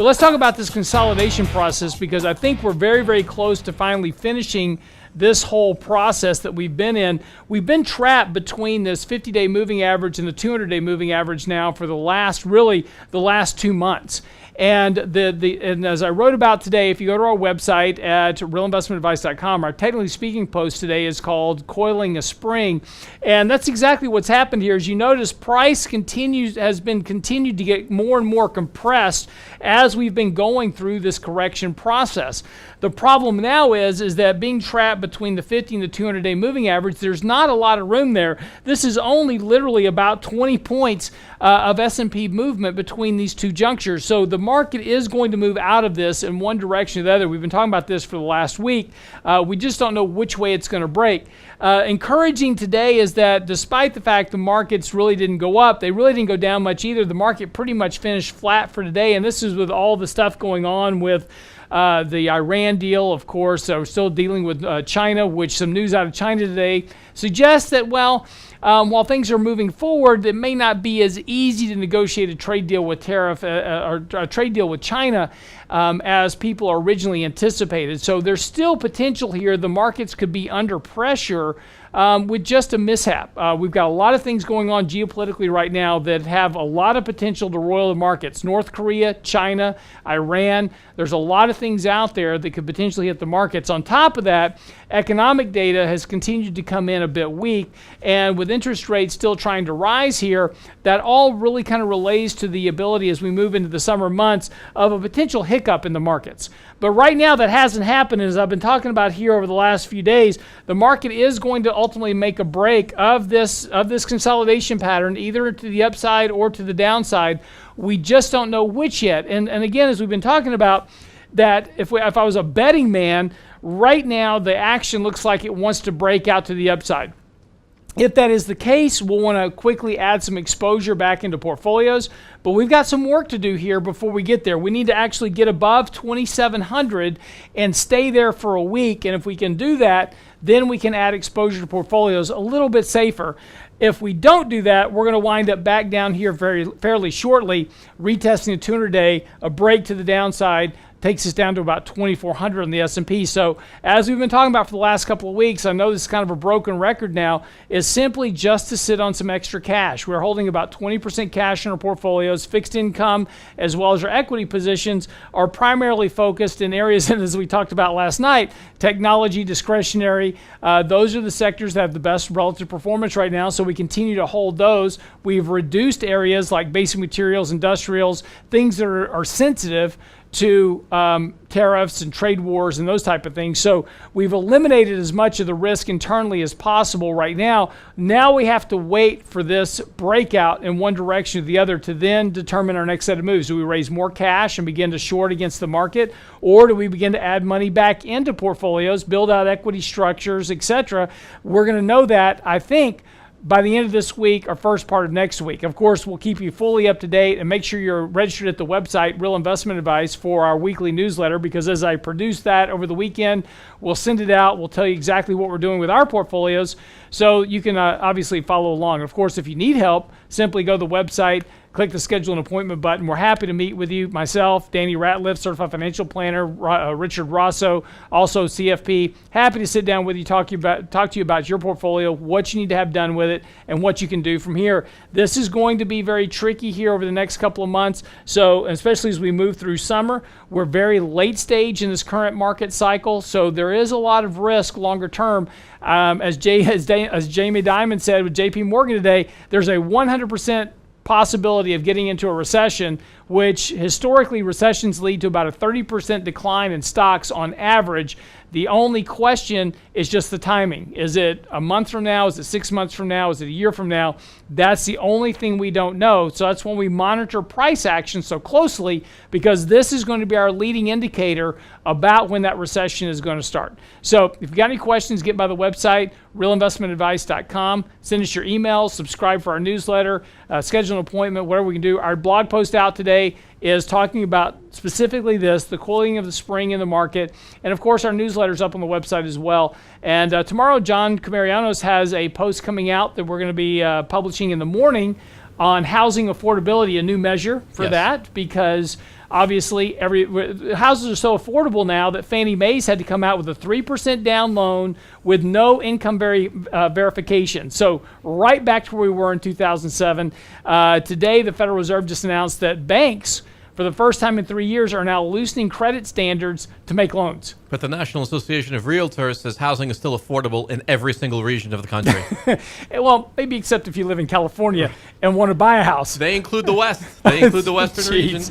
But let's talk about this consolidation process, because I think we're very, very close to finally finishing this whole process that we've been in. We've been trapped between this 50-day moving average and the 200-day moving average now for the last 2 months. And and as I wrote about today, if you go to our website at realinvestmentadvice.com, our technically speaking post today is called Coiling a Spring. And that's exactly what's happened here. As you notice, price has continued to get more and more compressed as we've been going through this correction process. The problem now is that being trapped between the 50 and the 200-day moving average, there's not a lot of room there. This is only literally about 20 points of S&P movement between these two junctures. So the market is going to move out of this in one direction or the other. We've been talking about this for the last week. We just don't know which way it's going to break. Encouraging today is that despite the fact the markets really didn't go up, they really didn't go down much either. The market pretty much finished flat for today, and this is with all the stuff going on with the Iran deal, of course. We're still dealing with China, which some news out of China today suggests that, while things are moving forward, it may not be as easy to negotiate a trade deal with or a trade deal with China as people originally anticipated. So there's still potential here. The markets could be under pressure with just a mishap. We've got a lot of things going on geopolitically right now that have a lot of potential to roil the markets. North Korea, China, Iran. There's a lot of things out there that could potentially hit the markets. On top of that, economic data has continued to come in a bit weak, and with interest rates still trying to rise here, that all really kind of relates to the ability as we move into the summer months of a potential hiccup in the markets. But right now that hasn't happened. As I've been talking about here over the last few days, the market is going to ultimately make a break of this consolidation pattern, either to the upside or to the downside. We just don't know which yet. And again, as we've been talking about, that if I was a betting man, right now the action looks like it wants to break out to the upside. If that is the case, we'll want to quickly add some exposure back into portfolios, but we've got some work to do here before we get there. We need to actually get above 2,700 and stay there for a week, and if we can do that, then we can add exposure to portfolios a little bit safer. If we don't do that, we're going to wind up back down here fairly shortly, retesting the 200-day, a break to the downside, takes us down to about 2,400 on the S&P. So as we've been talking about for the last couple of weeks, I know this is kind of a broken record now, is simply just to sit on some extra cash. We're holding about 20% cash in our portfolios. Fixed income as well as our equity positions are primarily focused in areas, as we talked about last night, technology, discretionary. Those are the sectors that have the best relative performance right now, so we continue to hold those. We've reduced areas like basic materials, industrials, things that are sensitive to tariffs and trade wars and those type of things. So we've eliminated as much of the risk internally as possible right now. Now we have to wait for this breakout in one direction or the other to then determine our next set of moves. Do we raise more cash and begin to short against the market, or do we begin to add money back into portfolios, build out equity structures, etc.? We're going to know that, I think, by the end of this week or first part of next week. Of course, we'll keep you fully up to date, and make sure you're registered at the website, Real Investment Advice, for our weekly newsletter, because as I produce that over the weekend, we'll send it out. We'll tell you exactly what we're doing with our portfolios, so you can obviously follow along. Of course, if you need help, simply go to the website, click the schedule an appointment button. We're happy to meet with you. Myself, Danny Ratliff, Certified Financial Planner, Richard Rosso, also CFP. Happy to sit down with you, talk to you about your portfolio, what you need to have done with it, and what you can do from here. This is going to be very tricky here over the next couple of months. So, especially as we move through summer, we're very late stage in this current market cycle. So there is a lot of risk longer term. As Jamie Dimon said with JP Morgan today, there's a 100% possibility of getting into a recession, which historically recessions lead to about a 30% decline in stocks on average. The only question is just the timing. Is it a month from now? Is it 6 months from now? Is it a year from now? That's the only thing we don't know. So that's when we monitor price action so closely, because this is going to be our leading indicator about when that recession is going to start. So if you've got any questions, get by the website, realinvestmentadvice.com. Send us your emails, subscribe for our newsletter, schedule an appointment, whatever we can do. Our blog post out today is talking about specifically this, the coiling of the spring in the market. And of course, our newsletter's up on the website as well. And tomorrow, John Camarianos has a post coming out that we're going to be publishing in the morning on housing affordability, a new measure for that, because Obviously, houses are so affordable now that Fannie Mae's had to come out with a 3% down loan with no income verification. So right back to where we were in 2007. Today, the Federal Reserve just announced that banks, for the first time in 3 years, are now loosening credit standards to make loans. But the National Association of Realtors says housing is still affordable in every single region of the country. Well, maybe except if you live in California and want to buy a house. They include the West. They include the Western region.